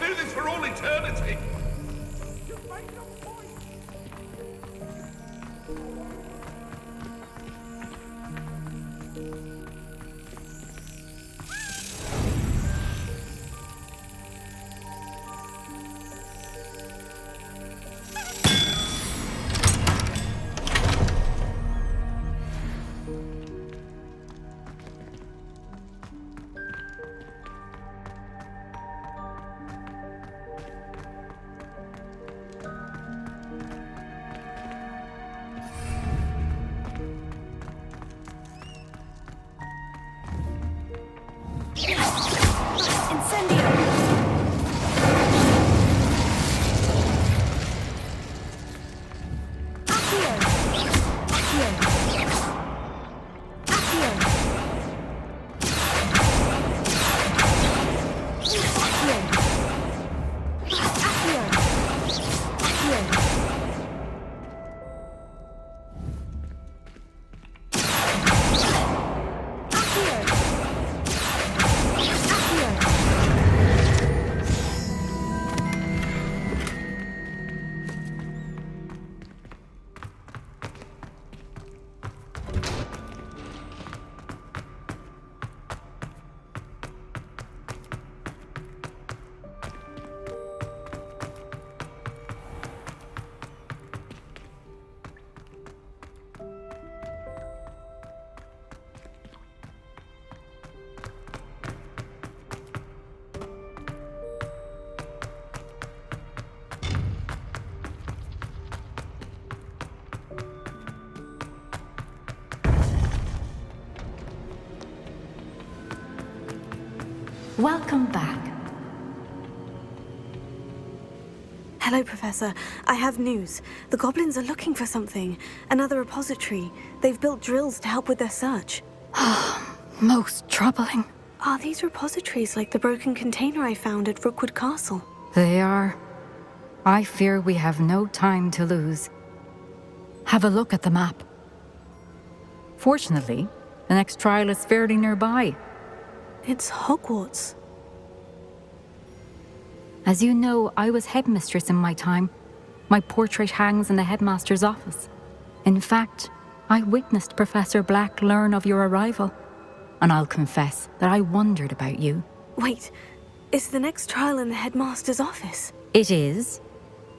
Do this for all eternity. Welcome back. Hello, Professor. I have news. The goblins are looking for something. Another repository. They've built drills to help with their search. Most troubling. Are these repositories like the broken container I found at Rookwood Castle? They are. I fear we have no time to lose. Have a look at the map. Fortunately, the next trial is fairly nearby. It's Hogwarts. As you know, I was headmistress in my time. My portrait hangs in the headmaster's office. In fact, I witnessed Professor Black learn of your arrival. And I'll confess that I wondered about you. Wait, is the next trial in the headmaster's office? It is.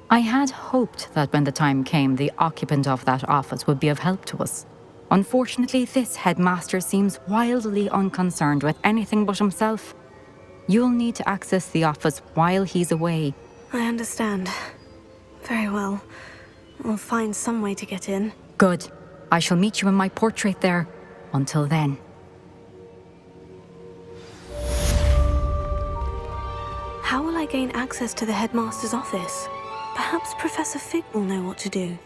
I had hoped that when the time came, the occupant of that office would be of help to us. Unfortunately, this headmaster seems wildly unconcerned with anything but himself. You'll need to access the office while he's away. I understand. Very well. I'll find some way to get in. Good. I shall meet you in my portrait there. Until then. How will I gain access to the headmaster's office? Perhaps Professor Fig will know what to do.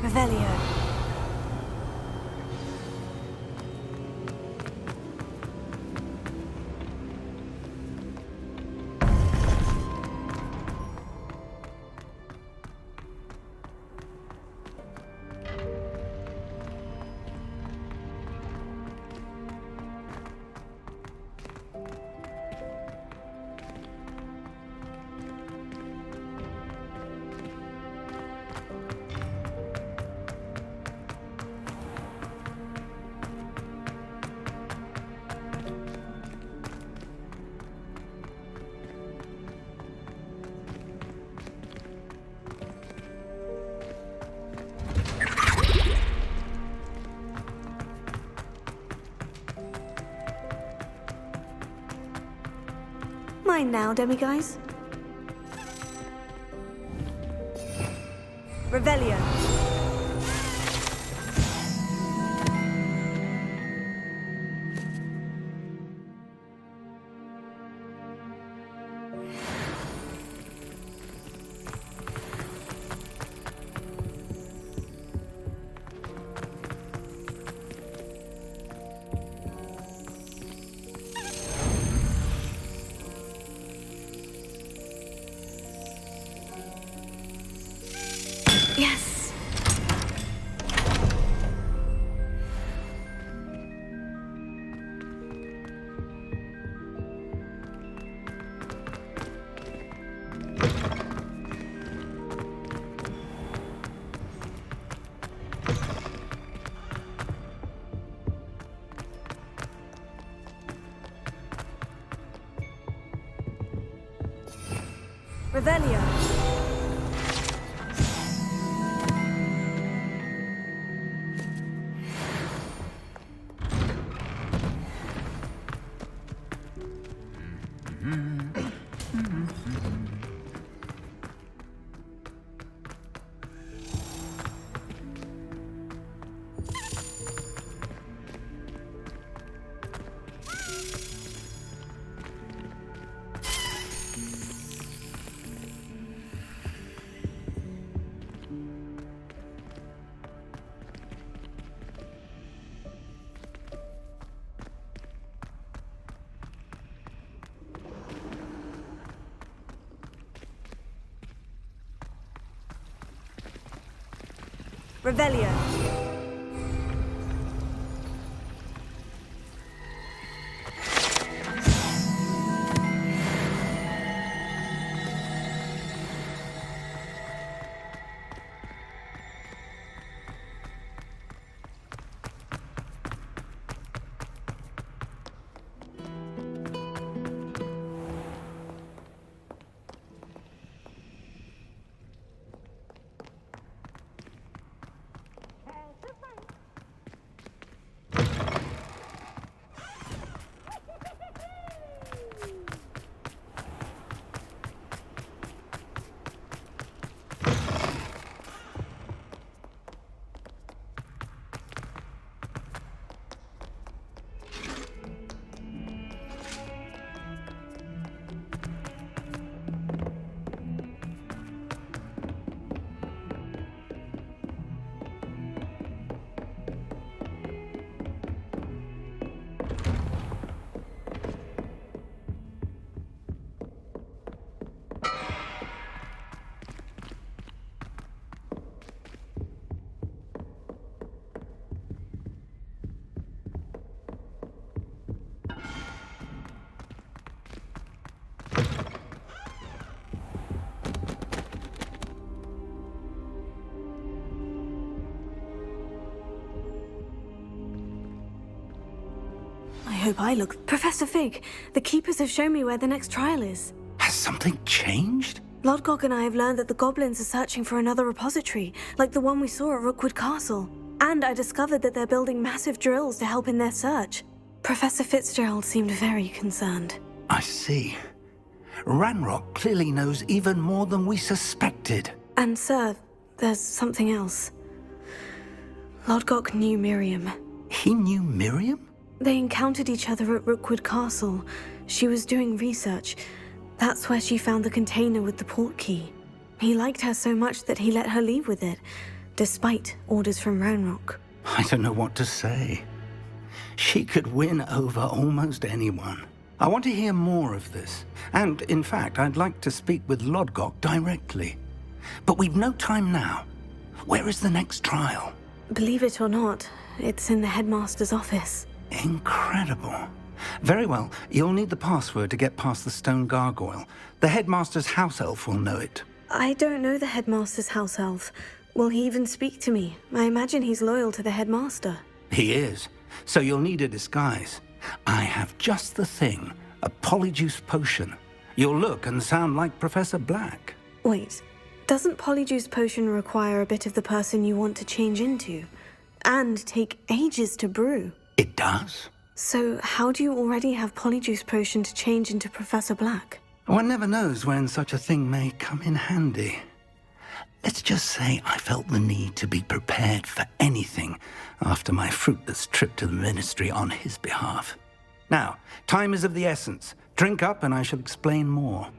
Revelio. Mine now, demiguise. Revelio. Yes. Revelio. Revelio. I hope I look... Professor Fig, the Keepers have shown me where the next trial is. Has something changed? Lodgok and I have learned that the goblins are searching for another repository, like the one we saw at Rookwood Castle. And I discovered that they're building massive drills to help in their search. Professor Fitzgerald seemed very concerned. I see. Ranrock clearly knows even more than we suspected. And sir, there's something else. Lodgok knew Miriam. He knew Miriam? They encountered each other at Rookwood Castle. She was doing research. That's where she found the container with the port key. He liked her so much that he let her leave with it, despite orders from Ranrock. I don't know what to say. She could win over almost anyone. I want to hear more of this. And, in fact, I'd like to speak with Lodgok directly. But we've no time now. Where is the next trial? Believe it or not, it's in the headmaster's office. Incredible. Very well, you'll need the password to get past the stone gargoyle. The headmaster's house elf will know it. I don't know the headmaster's house elf. Will he even speak to me? I imagine he's loyal to the headmaster. He is, so you'll need a disguise. I have just the thing, a polyjuice potion. You'll look and sound like Professor Black. Wait, doesn't polyjuice potion require a bit of the person you want to change into? And take ages to brew? It does? So how do you already have Polyjuice Potion to change into Professor Black? One never knows when such a thing may come in handy. Let's just say I felt the need to be prepared for anything after my fruitless trip to the Ministry on his behalf. Now, time is of the essence. Drink up and I shall explain more.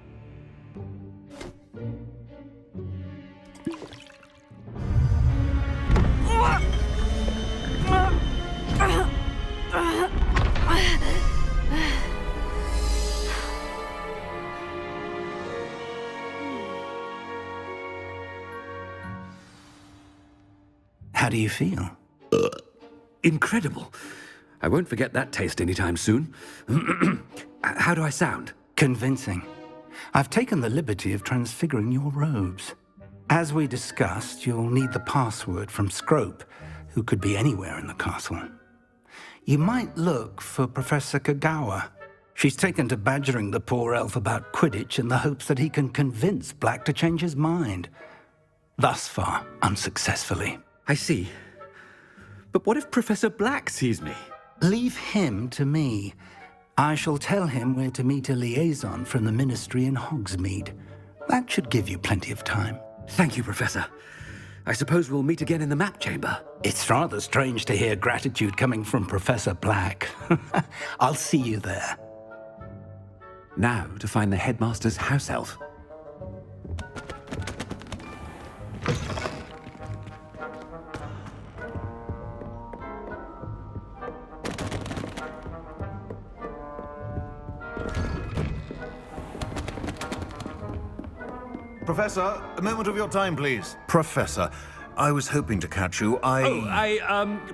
How do you feel? Incredible. I won't forget that taste anytime soon. How do I sound? Convincing. I've taken the liberty of transfiguring your robes. As we discussed, you'll need the password from Scrope, who could be anywhere in the castle. You might look for Professor Kagawa. She's taken to badgering the poor elf about Quidditch in the hopes that he can convince Black to change his mind. Thus far, unsuccessfully. I see. But what if Professor Black sees me? Leave him to me. I shall tell him where to meet a liaison from the Ministry in Hogsmeade. That should give you plenty of time. Thank you, Professor. I suppose we'll meet again in the map chamber. It's rather strange to hear gratitude coming from Professor Black. I'll see you there. Now to find the headmaster's house elf. Professor, a moment of your time, please. Professor, I was hoping to catch you.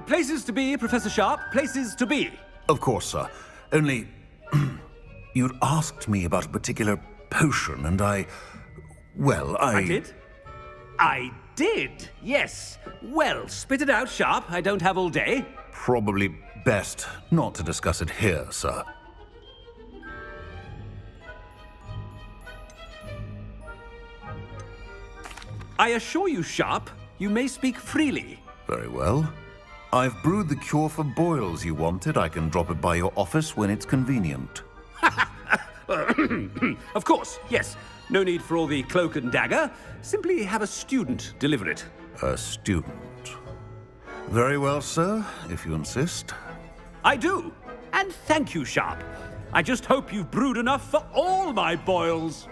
Places to be, Professor Sharp. Places to be. Of course, sir. Only... you'd asked me about a particular potion, and I did? I did, yes. Well, spit it out, Sharp. I don't have all day. Probably best not to discuss it here, sir. I assure you, Sharp, you may speak freely. Very well. I've brewed the cure for boils you wanted. I can drop it by your office when it's convenient. Of course, yes. No need for all the cloak and dagger. Simply have a student deliver it. A student. Very well, sir, if you insist. I do. And thank you, Sharp. I just hope you've brewed enough for all my boils.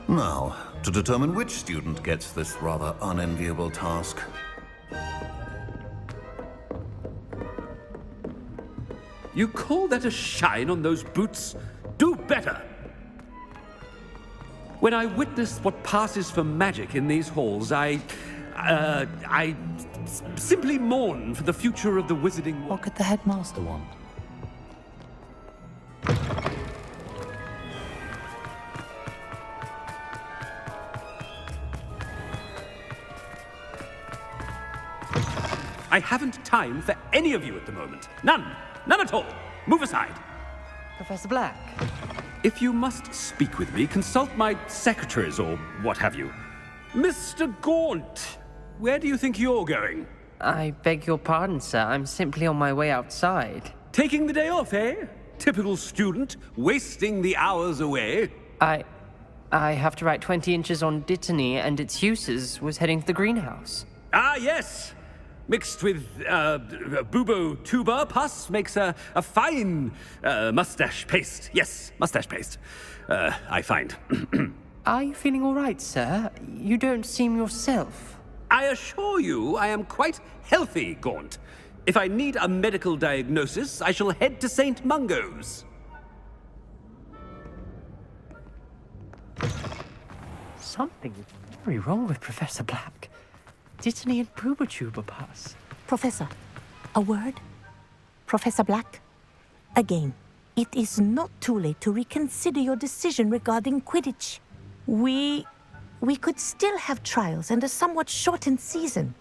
Now, to determine which student gets this rather unenviable task. You call that a shine on those boots? Do better! When I witness what passes for magic in these halls, I simply mourn for the future of the wizarding world. What could the headmaster want? I haven't time for any of you at the moment. None. None at all. Move aside. Professor Black? If you must speak with me, consult my secretaries or what have you. Mr. Gaunt, where do you think you're going? I beg your pardon, sir. I'm simply on my way outside. Taking the day off, eh? Typical student, wasting the hours away. I have to write 20 inches on Dittany and its uses. Was heading to the greenhouse. Ah, yes. Mixed with bubo tuber pus makes a fine mustache paste. Yes, mustache paste. I find. Are you feeling all right, sir? You don't seem yourself. I assure you I am quite healthy, Gaunt. If I need a medical diagnosis, I shall head to St. Mungo's. Something is very wrong with Professor Black. Dittany and Bubotuber pass. Professor, a word? Professor Black? Again, it is not too late to reconsider your decision regarding Quidditch. We could still have trials and a somewhat shortened season.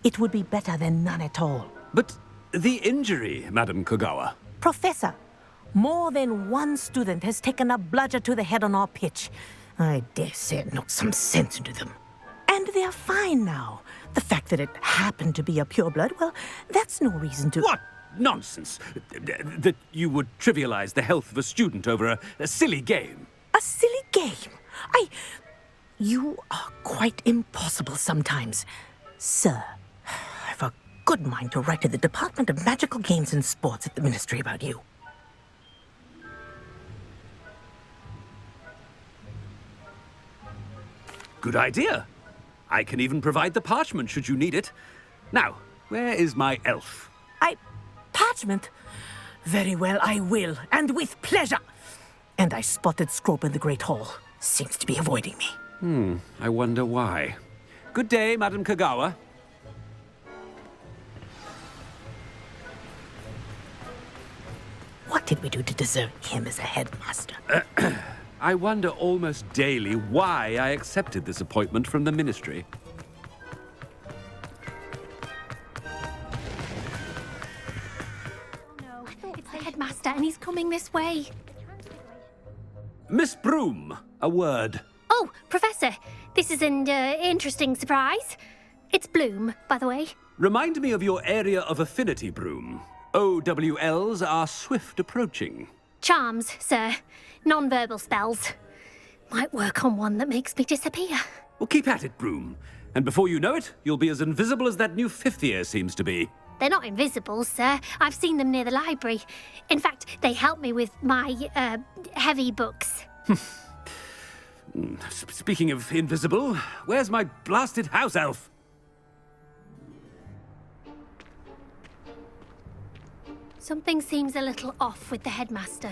It would be better than none at all. But the injury, Madam Kagawa. Professor, more than one student has taken a bludger to the head on our pitch. I dare say it knocked some sense into them. And they're fine now. The fact that it happened to be a pureblood, well, that's no reason to... What? nonsense. That you would trivialize the health of a student over a silly game. A silly game? You are quite impossible sometimes. Sir, I've a good mind to write to the Department of Magical Games and Sports at the Ministry about you. Good idea. I can even provide the parchment should you need it. Now, where is my elf? Parchment? Very well, I will, and with pleasure. And I spotted Scrope in the Great Hall. Seems to be avoiding me. I wonder why. Good day, Madam Kagawa. What did we do to deserve him as a headmaster? I wonder almost daily why I accepted this appointment from the Ministry. It's the headmaster, and he's coming this way. Miss Broom, a word. Oh, Professor, this is an interesting surprise. It's Bloom, by the way. Remind me of your area of affinity, Broom. OWLs are swift approaching. Charms, sir. Non-verbal spells. Might work on one that makes me disappear. Well, keep at it, Broom. And before you know it, you'll be as invisible as that new fifth year seems to be. They're not invisible, sir. I've seen them near the library. In fact, they help me with my, heavy books. Speaking of invisible, where's my blasted house elf? Something seems a little off with the headmaster.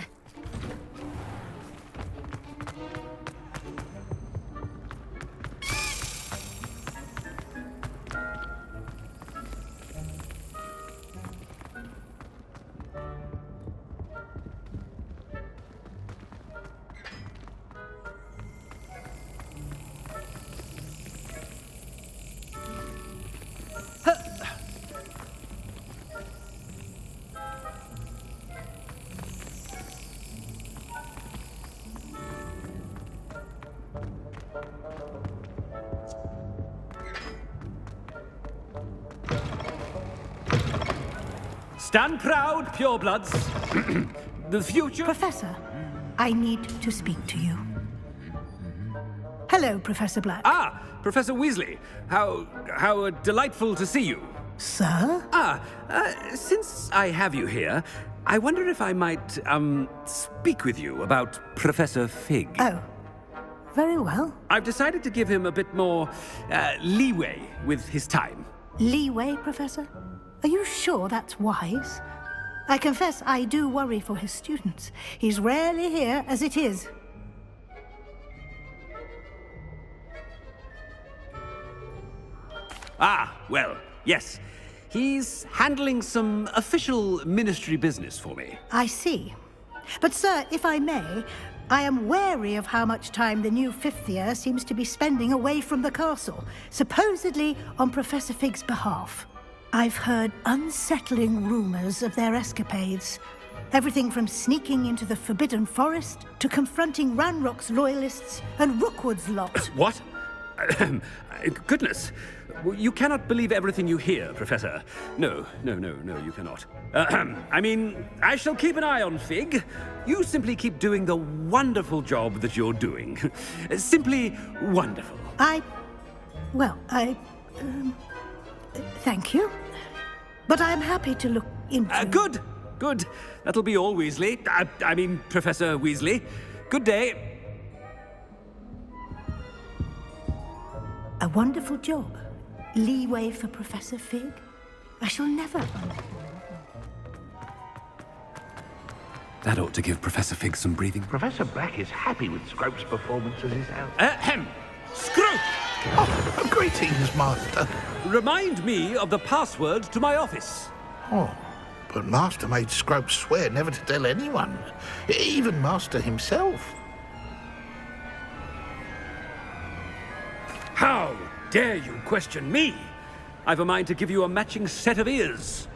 Stand proud, purebloods. The future... Professor, I need to speak to you. Hello, Professor Black. Ah, Professor Weasley. How delightful to see you. Sir? Since I have you here, I wonder if I might, speak with you about Professor Fig. Oh, very well. I've decided to give him a bit more, leeway with his time. Leeway, Professor? Are you sure that's wise? I confess I do worry for his students. He's rarely here as it is. Ah, well, yes. He's handling some official ministry business for me. I see. But, sir, if I may, I am wary of how much time the new fifth year seems to be spending away from the castle, supposedly on Professor Fig's behalf. I've heard unsettling rumors of their escapades. Everything from sneaking into the Forbidden Forest to confronting Ranrock's loyalists and Rookwood's lot. What? Goodness. You cannot believe everything you hear, Professor. No, you cannot. I mean, I shall keep an eye on Fig. You simply keep doing the wonderful job that you're doing. Simply wonderful. Thank you. But I'm happy to look into... Good. That'll be all, Weasley. I mean, Professor Weasley. Good day. A wonderful job. Leeway for Professor Fig. I shall never... That ought to give Professor Fig some breathing. Professor Black is happy with Scrope's performance as his elf. Scrope! Oh, greetings, Master. Remind me of the password to my office. Oh, but Master made Scrope swear never to tell anyone, even Master himself. How dare you question me? I've a mind to give you a matching set of ears.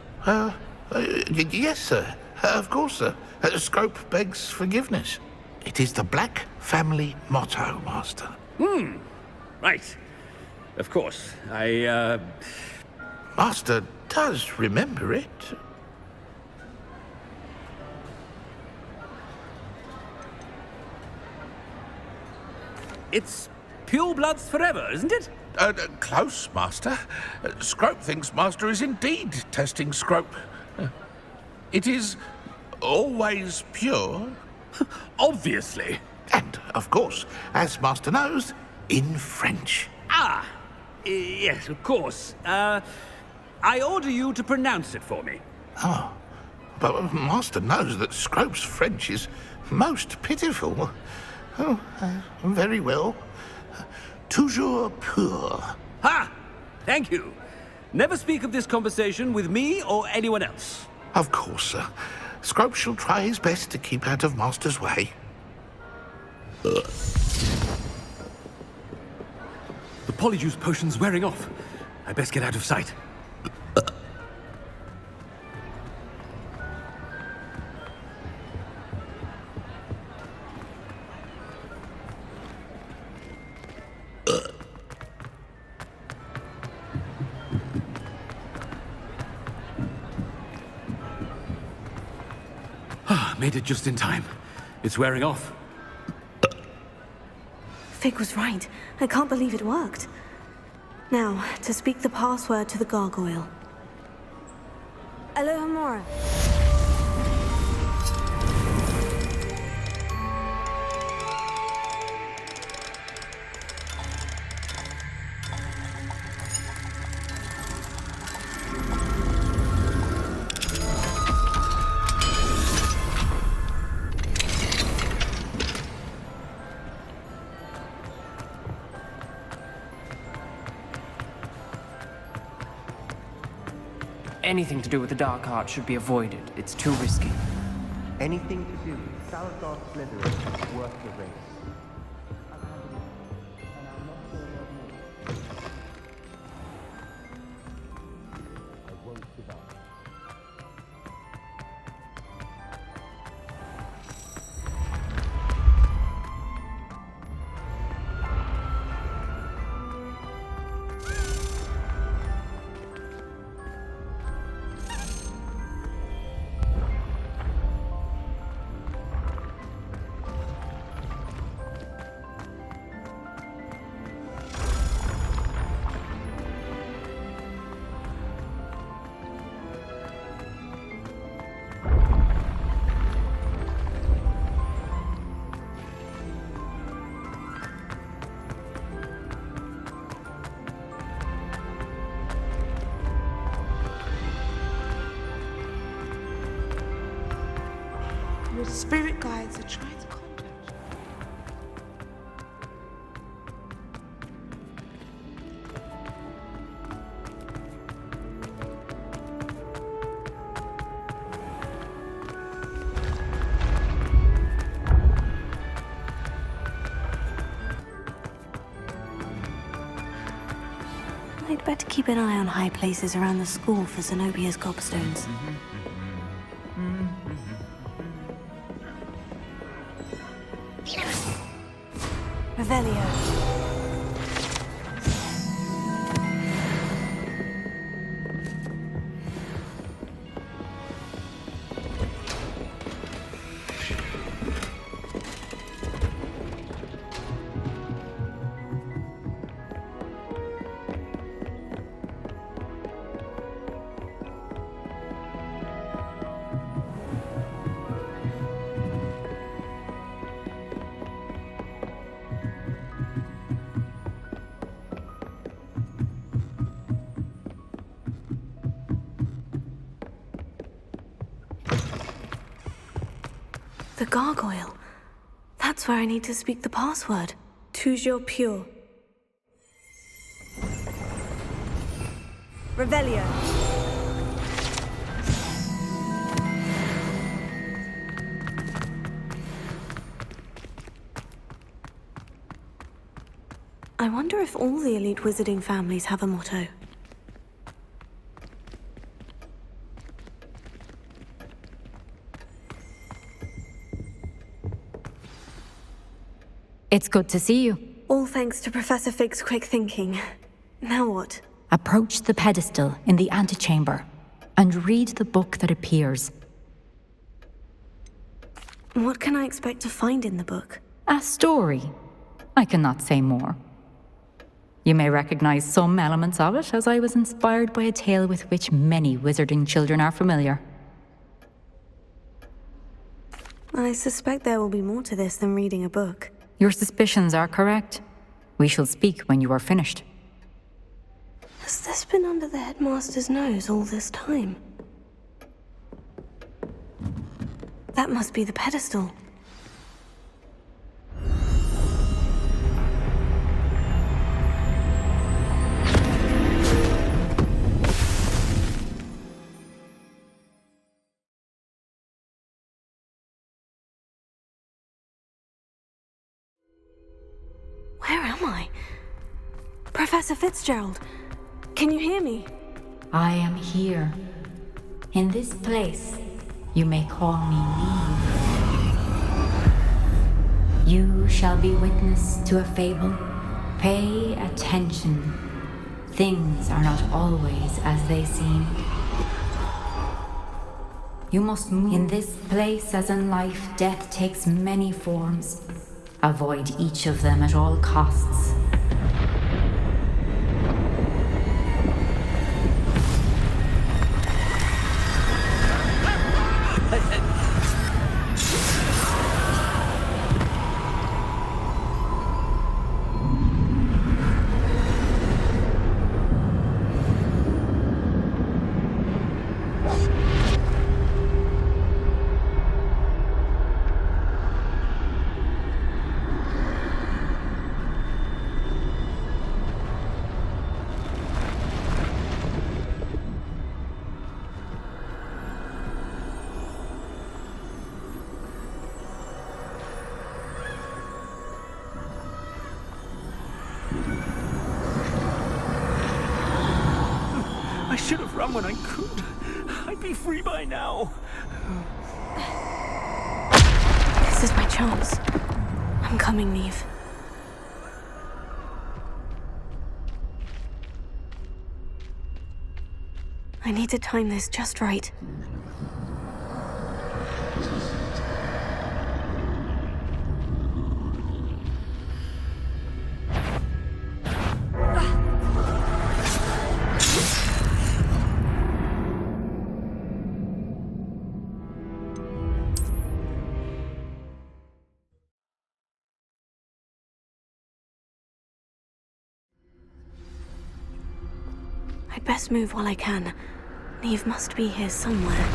Yes, sir. Of course, sir. Scrope begs forgiveness. It is the Black family motto, Master. Right. Of course. Master does remember it. It's pure bloods forever, isn't it? Close, Master. Scrope thinks Master is indeed testing Scrope. It is always pure. Obviously. And, of course, as Master knows, in French. Ah, yes, of course. I order you to pronounce it for me. Oh, but Master knows that Scrope's French is most pitiful. Oh, very well. Toujours pur. Ha! Thank you. Never speak of this conversation with me or anyone else. Of course, sir. Scrope shall try his best to keep out of Master's way. The polyjuice potion's wearing off. I best get out of sight. Made it just in time. It's wearing off. Fig was right. I can't believe it worked. Now, to speak the password to the gargoyle. Alohomora. Anything to do with the dark art should be avoided. It's too risky. Anything to do with Salazar Slytherin is worth the risk. Your spirit guides are trying to contact you. I'd better keep an eye on high places around the school for Zenobia's gobstones. Revelio. The gargoyle. That's where I need to speak the password. Toujours pure. Revelio. I wonder if all the elite wizarding families have a motto. It's good to see you. All thanks to Professor Fig's quick thinking. Now what? Approach the pedestal in the antechamber and read the book that appears. What can I expect to find in the book? A story. I cannot say more. You may recognize some elements of it, as I was inspired by a tale with which many wizarding children are familiar. I suspect there will be more to this than reading a book. Your suspicions are correct. We shall speak when you are finished. Has this been under the headmaster's nose all this time? That must be the pedestal. Where am I? Professor Fitzgerald, can you hear me? I am here. In this place, you may call me Neve. You shall be witness to a fable. Pay attention. Things are not always as they seem. You must move. In this place, as in life, death takes many forms. Avoid each of them at all costs. I should have run when I could. I'd be free by now. This is my chance. I'm coming, Neve. I need to time this just right. I'd best move while I can. Neve must be here somewhere.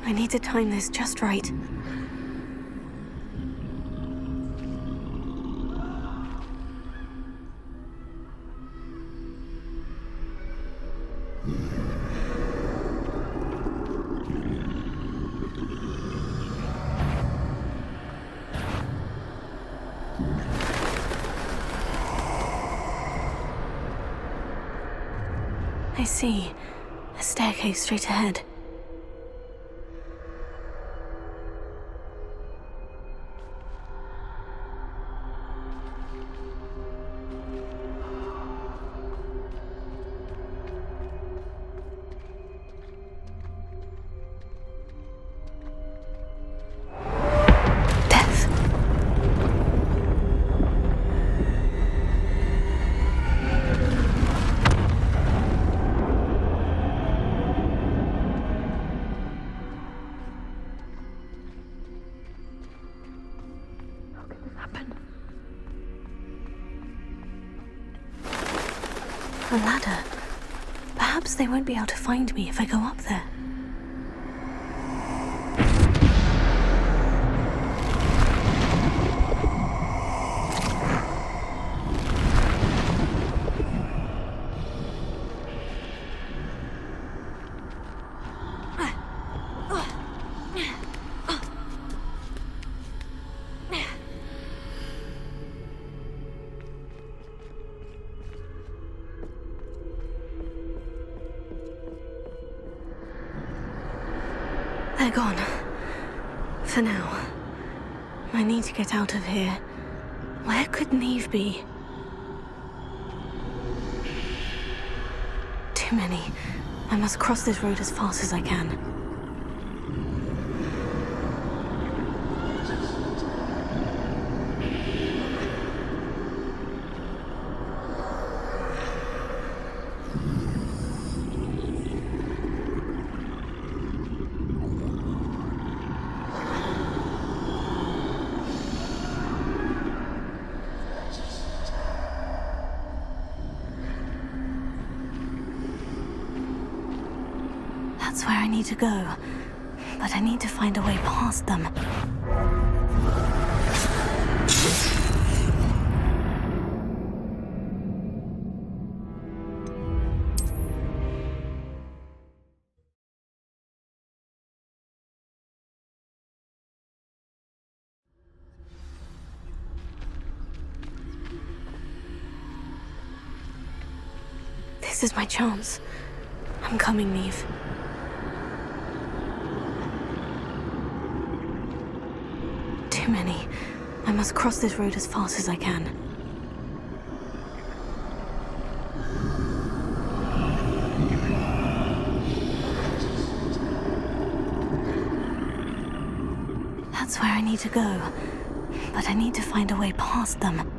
I need to time this just right. I see. A staircase straight ahead. A ladder. Perhaps they won't be able to find me if I go up there. They're gone. For now. I need to get out of here. Where could Neve be? Too many. I must cross this road as fast as I can. That's where I need to go. But I need to find a way past them. This is my chance. I'm coming, Neve. Too many. I must cross this road as fast as I can. That's where I need to go. But I need to find a way past them.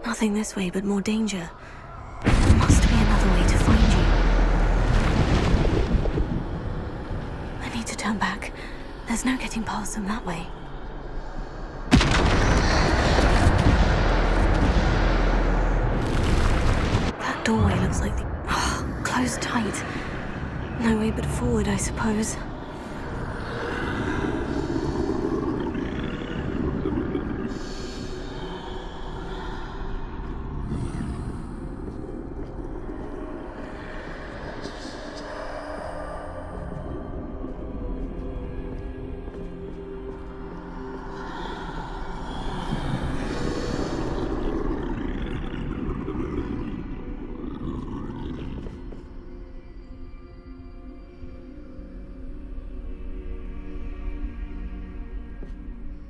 Nothing this way, but more danger. There must be another way to find you. I need to turn back. There's no getting past them that way. That doorway looks like the... closed tight. No way but forward, I suppose.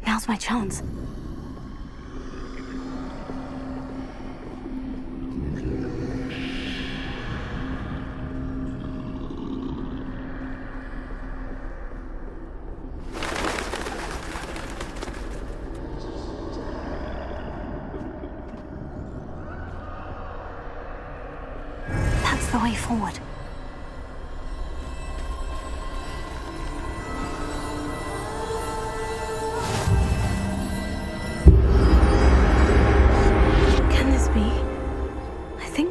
Now's my chance. That's the way forward.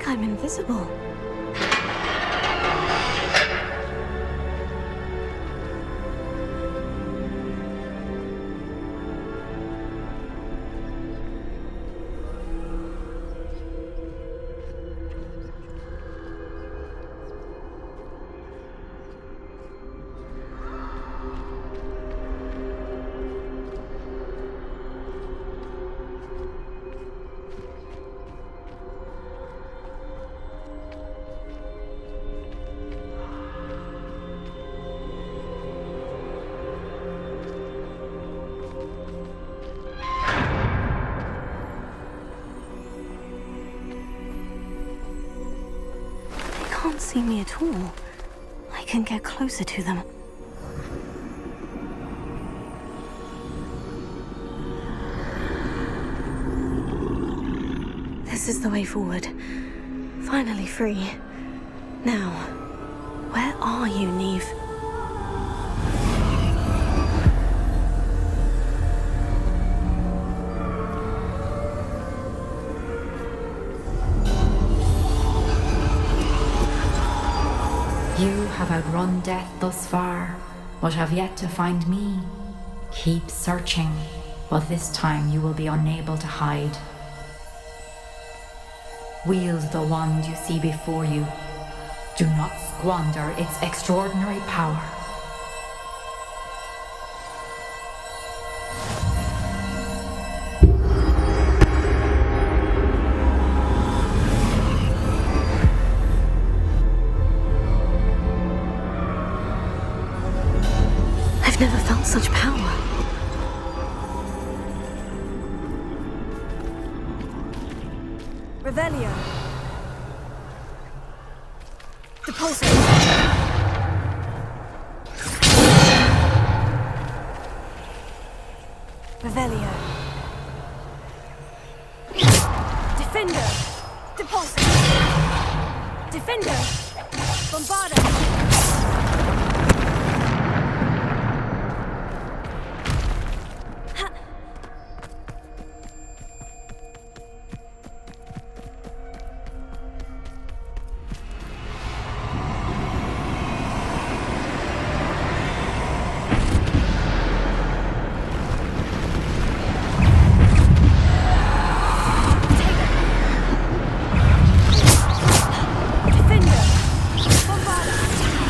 I'm invisible. They can't see me at all. I can get closer to them. This is the way forward. Finally free. Now, where are you, Neve? You have outrun death thus far, but have yet to find me. Keep searching, but this time you will be unable to hide. Wield the wand you see before you. Do not squander its extraordinary power. I've never felt such power. Revelio. Depulso. Revelio. Defender. Depulso. Defender. Bombarda. Defender! Bombarda!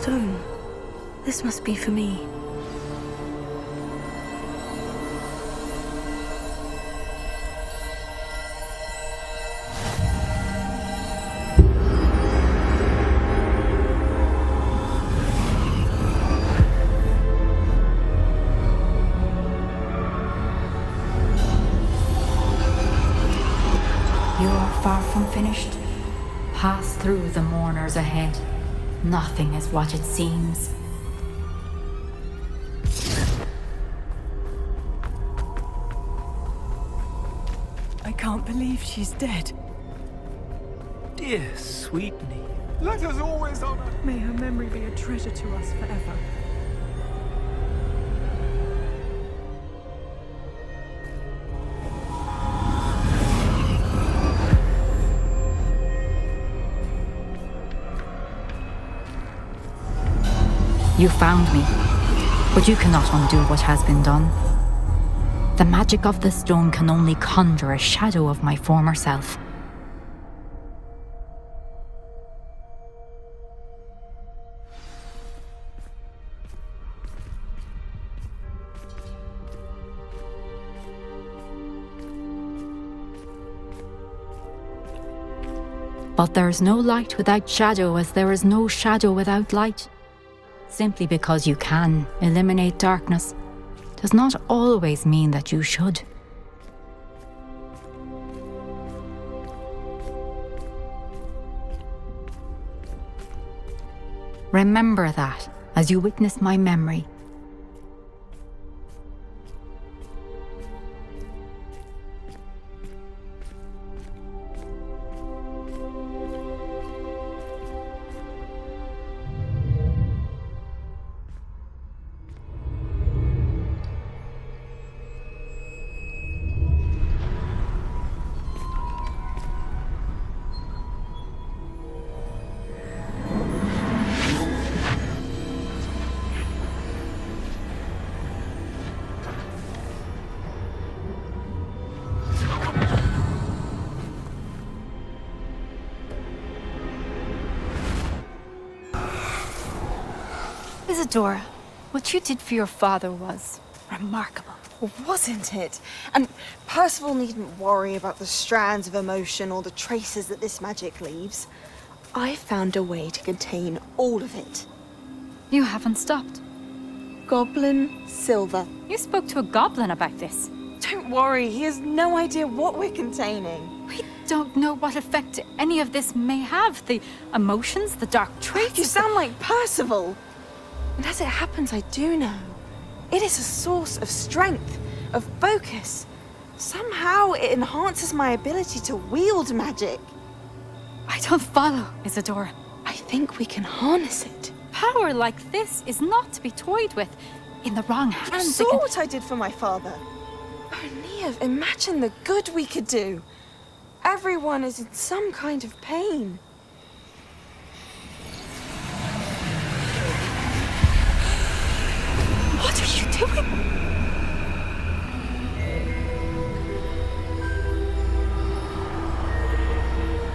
stone. This must be for me. You're far from finished. Pass through the mourners ahead. Nothing is what it seems. I can't believe she's dead. Dear Sweetney. Let us always honor. May her memory be a treasure to us forever. You found me, but you cannot undo what has been done. The magic of the stone can only conjure a shadow of my former self. But there is no light without shadow, as there is no shadow without light. Simply because you can eliminate darkness does not always mean that you should. Remember that as you witness my memory. Isadora, what you did for your father was remarkable. Wasn't it? And Percival needn't worry about the strands of emotion or the traces that this magic leaves. I found a way to contain all of it. You haven't stopped. Goblin Silver. You spoke to a goblin about this. Don't worry, he has no idea what we're containing. We don't know what effect any of this may have. The emotions, the dark traits. You sound like Percival. And as it happens, I do know. It is a source of strength, of focus. Somehow it enhances my ability to wield magic. I don't follow, Isadora. I think we can harness it. Power like this is not to be toyed with. In the wrong hands, You saw what I did for my father. Oh, Neve, imagine the good we could do. Everyone is in some kind of pain. What are you doing?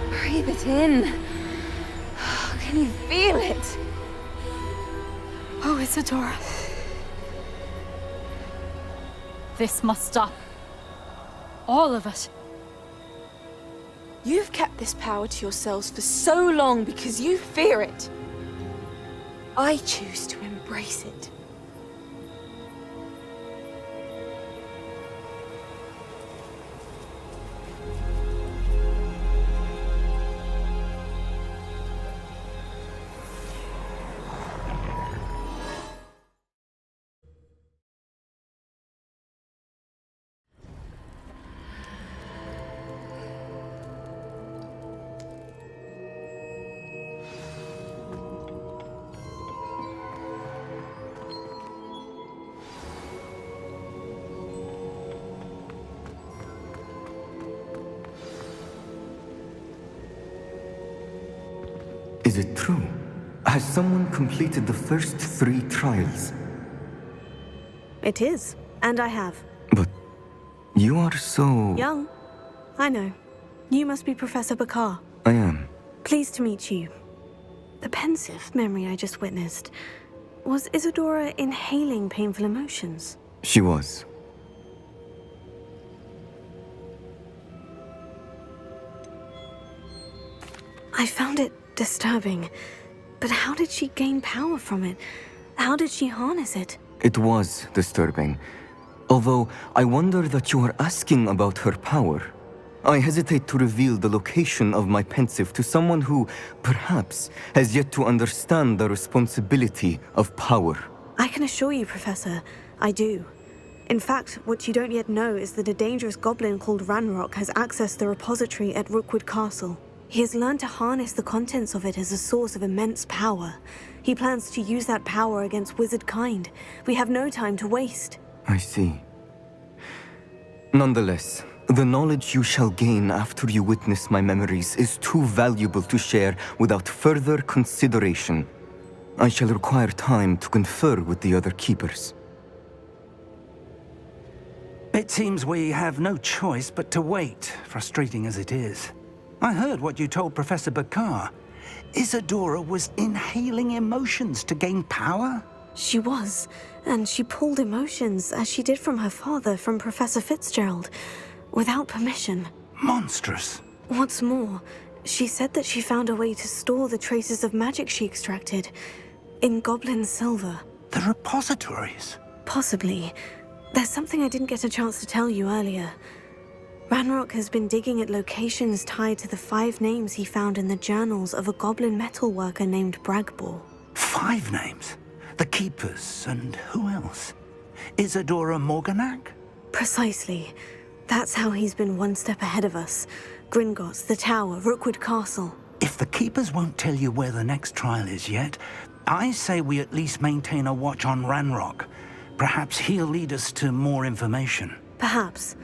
Breathe it in. Can you feel it? Oh, Isadora. This must stop. All of it. You've kept this power to yourselves for so long because you fear it. I choose to embrace it. Is it true? Has someone completed the first 3 trials? It is, and I have. But you are so... Young. I know. You must be Professor Bakar. I am. Pleased to meet you. The pensive memory I just witnessed. Was Isadora inhaling painful emotions? She was. I found it disturbing. But how did she gain power from it? How did she harness it? It was disturbing. Although I wonder that you are asking about her power. I hesitate to reveal the location of my pensive to someone who, perhaps, has yet to understand the responsibility of power. I can assure you, Professor, I do. In fact, what you don't yet know is that a dangerous goblin called Ranrock has accessed the repository at Rookwood Castle. He has learned to harness the contents of it as a source of immense power. He plans to use that power against wizard kind. We have no time to waste. I see. Nonetheless, the knowledge you shall gain after you witness my memories is too valuable to share without further consideration. I shall require time to confer with the other keepers. It seems we have no choice but to wait, frustrating as it is. I heard what you told Professor Bakar. Isadora was inhaling emotions to gain power? She was, and she pulled emotions, as she did from her father, from Professor Fitzgerald, without permission. Monstrous. What's more, she said that she found a way to store the traces of magic she extracted in goblin silver. The repositories? Possibly. There's something I didn't get a chance to tell you earlier. Ranrock has been digging at locations tied to the 5 names he found in the journals of a goblin metalworker named Bragbor. 5 names? The Keepers, and who else? Isadora Morganac? Precisely. That's how he's been one step ahead of us. Gringotts, the Tower, Rookwood Castle. If the Keepers won't tell you where the next trial is yet, I say we at least maintain a watch on Ranrock. Perhaps he'll lead us to more information. Perhaps.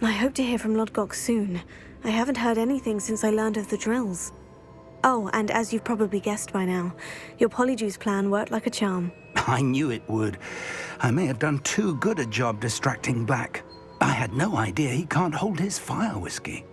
I hope to hear from Lodgok soon. I haven't heard anything since I learned of the drills. Oh, and as you've probably guessed by now, your Polyjuice plan worked like a charm. I knew it would. I may have done too good a job distracting Black. I had no idea he can't hold his fire whiskey.